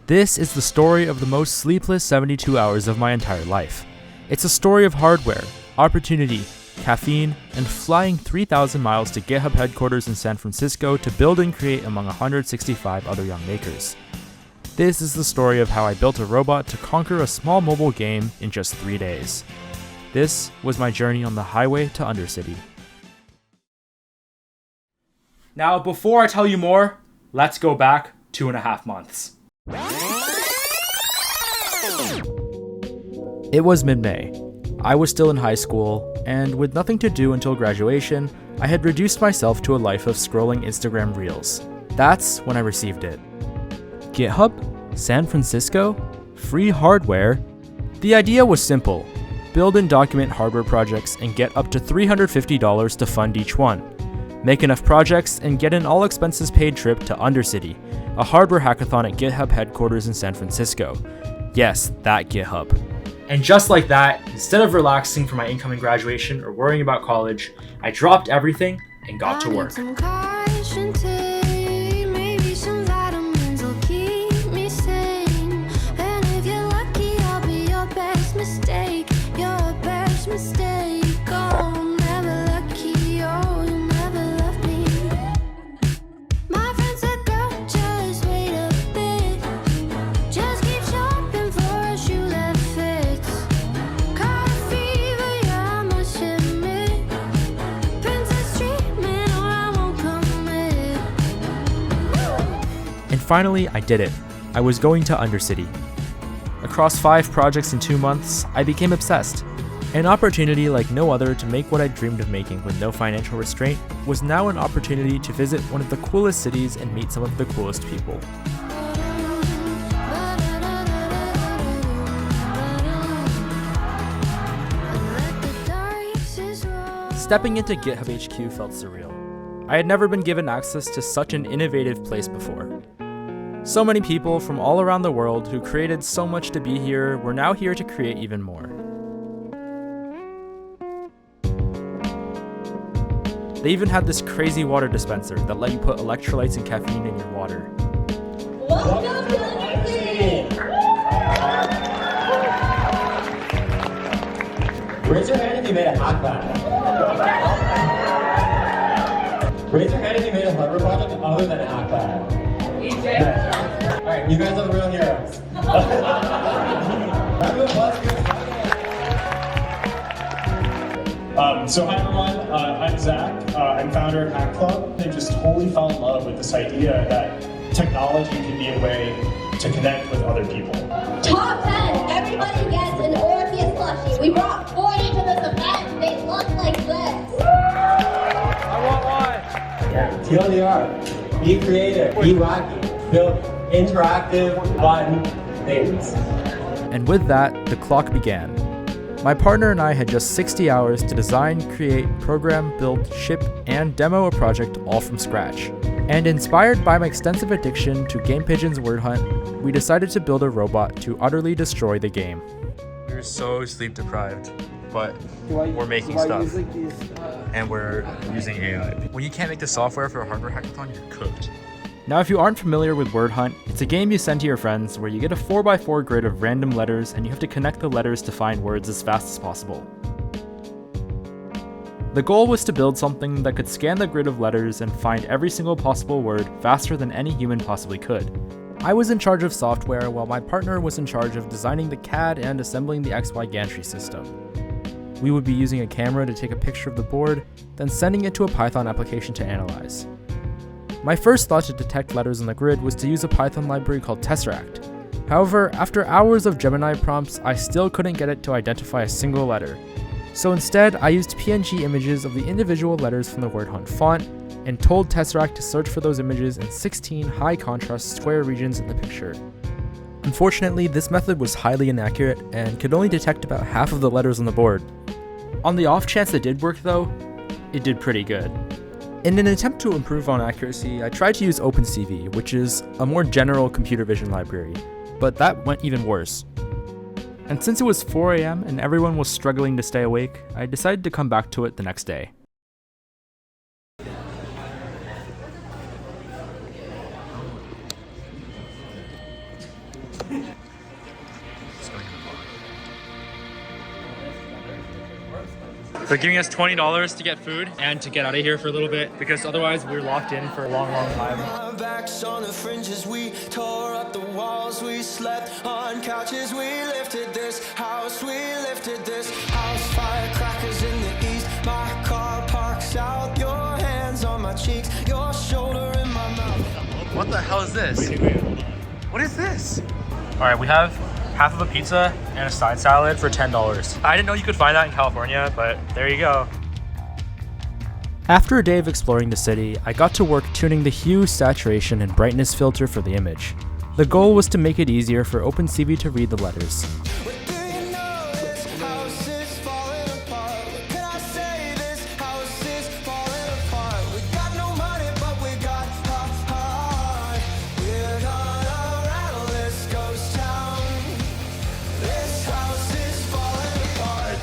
This is the story of the most sleepless 72 hours of my entire life. It's a story of hardware, opportunity, caffeine, and flying 3,000 miles to GitHub headquarters in San Francisco to build and create among 165 other young makers. This is the story of how I built a robot to conquer a small mobile game in just 3 days. This was my journey on the highway to Undercity. Now, before I tell you more, let's go back 2.5 months. It was mid-May. I was still in high school, and with nothing to do until graduation, I had reduced myself to a life of scrolling Instagram Reels. That's when I received it. GitHub? San Francisco? Free hardware? The idea was simple. Build and document hardware projects and get up to $350 to fund each one. Make enough projects and get an all-expenses-paid trip to Undercity, a hardware hackathon at GitHub headquarters in San Francisco. Yes, that GitHub. And just like that, instead of relaxing for my incoming graduation or worrying about college, I dropped everything and got to work. Finally, I did it. I was going to Undercity. Across 5 projects in 2 months, I became obsessed. An opportunity like no other to make what I dreamed of making with no financial restraint was now an opportunity to visit one of the coolest cities and meet some of the coolest people. Stepping into GitHub HQ felt surreal. I had never been given access to such an innovative place before. So many people from all around the world who created so much to be here were now here to create even more. They even had this crazy water dispenser that let you put electrolytes and caffeine in your water. Welcome to Undercity! Raise your hand if you made a hackathon. Raise your hand if you made a hardware project other than a hackathon. Alright, you guys are the real heroes. So hi everyone, I'm Zach. I'm founder of Hack Club. I just totally fell in love with this idea that technology can be a way to connect with other people. Top 10, everybody gets an Orpheus plushie. We brought 40 to this event. They look like this. I want one! Yeah, TLDR. Be creative, be wacky, build interactive, fun things. And with that, the clock began. My partner and I had just 60 hours to design, create, program, build, ship, and demo a project all from scratch. And inspired by my extensive addiction to GamePigeon's word hunt, we decided to build a robot to utterly destroy the game. We were so sleep deprived, but we're making stuff. And we're using AI. When you can't make the software for a hardware hackathon, you're cooked. Now, if you aren't familiar with Word Hunt, it's a game you send to your friends where you get a 4x4 grid of random letters and you have to connect the letters to find words as fast as possible. The goal was to build something that could scan the grid of letters and find every single possible word faster than any human possibly could. I was in charge of software while my partner was in charge of designing the CAD and assembling the XY gantry system. We would be using a camera to take a picture of the board, then sending it to a Python application to analyze. My first thought to detect letters on the grid was to use a Python library called Tesseract. However, after hours of Gemini prompts, I still couldn't get it to identify a single letter. So instead, I used PNG images of the individual letters from the Word Hunt font and told Tesseract to search for those images in 16 high-contrast square regions in the picture. Unfortunately, this method was highly inaccurate and could only detect about half of the letters on the board. On the off chance it did work though, it did pretty good. In an attempt to improve on accuracy, I tried to use OpenCV, which is a more general computer vision library, but that went even worse. And since it was 4 a.m. and everyone was struggling to stay awake, I decided to come back to it the next day. They're giving us $20 to get food and to get out of here for a little bit because otherwise we're locked in for a long time. Backs on the fringes, we tore up the walls, we slept on couches, we lifted this house, firecrackers in the east, my car parks out, your hands on my cheeks, your shoulder in my mouth. What the hell is this? What is this? All right, we have half of a pizza and a side salad for $10. I didn't know you could find that in California, but there you go. After a day of exploring the city, I got to work tuning the hue, saturation, and brightness filter for the image. The goal was to make it easier for OpenCV to read the letters.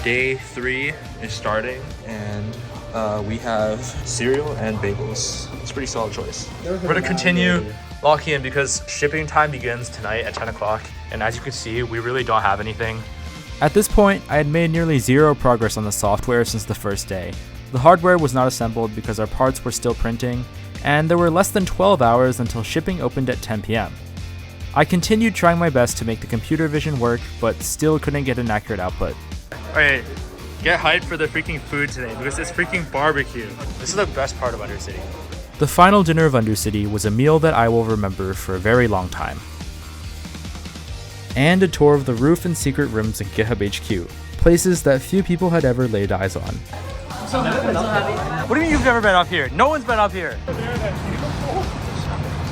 Day 3 is starting, and we have cereal and bagels. It's a pretty solid choice. We're gonna continue locking in because shipping time begins tonight at 10 o'clock, and as you can see, we really don't have anything. At this point, I had made nearly zero progress on the software since the first day. The hardware was not assembled because our parts were still printing, and there were less than 12 hours until shipping opened at 10 p.m. I continued trying my best to make the computer vision work, but still couldn't get an accurate output. Alright, get hyped for the freaking food today because it's freaking barbecue. This is the best part of Undercity. The final dinner of Undercity was a meal that I will remember for a very long time. And a tour of the roof and secret rooms in GitHub HQ, places that few people had ever laid eyes on. What do you mean you've never been up here? No one's been up here.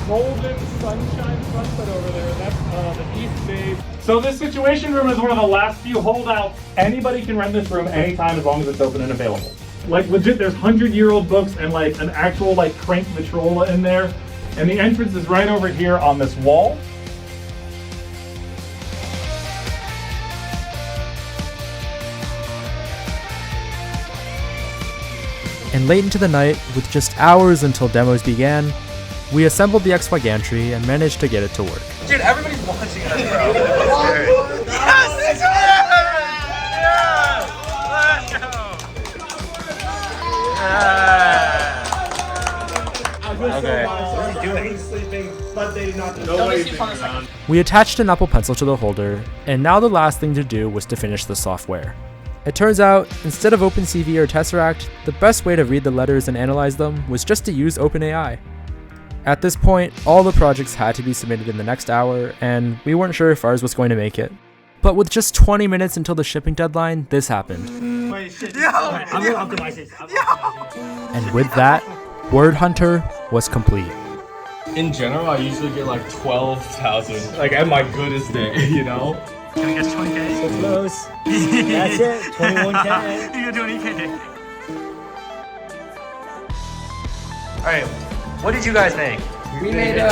Golden sunshine sunset over there. That's the East Bay. So this situation room is one of the last few holdouts. Anybody can rent this room anytime as long as it's open and available. Like legit, there's 100-year-old books and like an actual like crank Victrola in there. And the entrance is right over here on this wall. And late into the night, with just hours until demos began, we assembled the XY gantry and managed to get it to work. Dude, everybody's watching us, bro. Yes, it's Okay. We attached an Apple Pencil to the holder, and now the last thing to do was to finish the software. It turns out, instead of OpenCV or Tesseract, the best way to read the letters and analyze them was just to use OpenAI. At this point, all the projects had to be submitted in the next hour, and we weren't sure if ours was going to make it. But with just 20 minutes until the shipping deadline, this happened. Wait, shit. I'm gonna optimize this. And with that, Word Hunter was complete. In general, I usually get like 12,000, like at my goodest day, you know? Can we get to 20K? So close. That's it. 21K. You got 20K. Alright, what did you guys make? We made a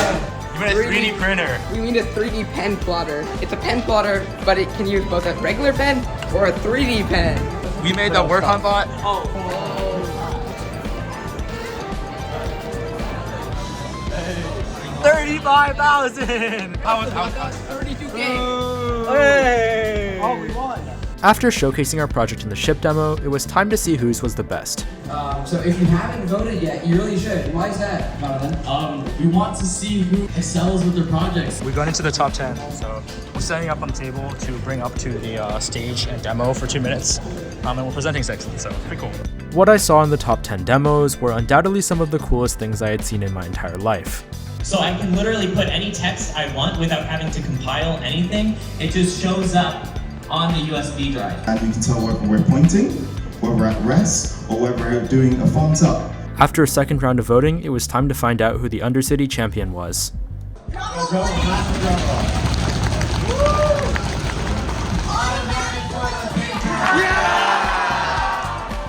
You made a 3D printer. We made a 3D pen plotter. It's a pen plotter, but it can use both a regular pen or a 3D pen. We made the Word Hunt bot. Oh. 35,000! How was 32K. Hey! Oh, we won! After showcasing our project in the ship demo, it was time to see whose was the best. So if you haven't voted yet, you really should. Why is that, Jonathan? We want to see who excels with their projects. We got into the top 10, so we're setting up on the table to bring up to the stage and demo for 2 minutes, and we're presenting sections, so pretty cool. What I saw in the top 10 demos were undoubtedly some of the coolest things I had seen in my entire life. So I can literally put any text I want without having to compile anything. It just shows up on the USB drive. And we can tell whether we're pointing, whether we're at rest, or whether we're doing a thumbs up. After a second round of voting, it was time to find out who the Undercity champion was.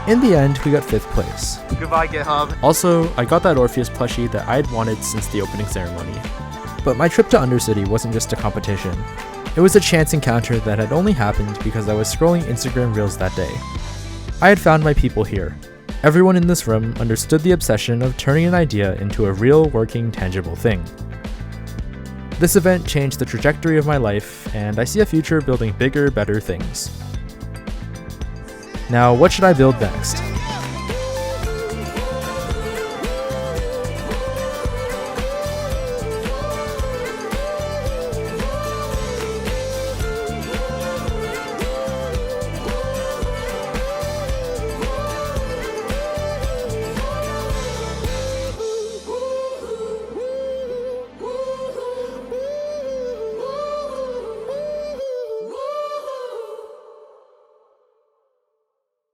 In the end, we got 5th place. Goodbye, GitHub. Also, I got that Orpheus plushie that I had wanted since the opening ceremony. But my trip to Undercity wasn't just a competition. It was a chance encounter that had only happened because I was scrolling Instagram Reels that day. I had found my people here. Everyone in this room understood the obsession of turning an idea into a real, working, tangible thing. This event changed the trajectory of my life, and I see a future building bigger, better things. Now, what should I build next?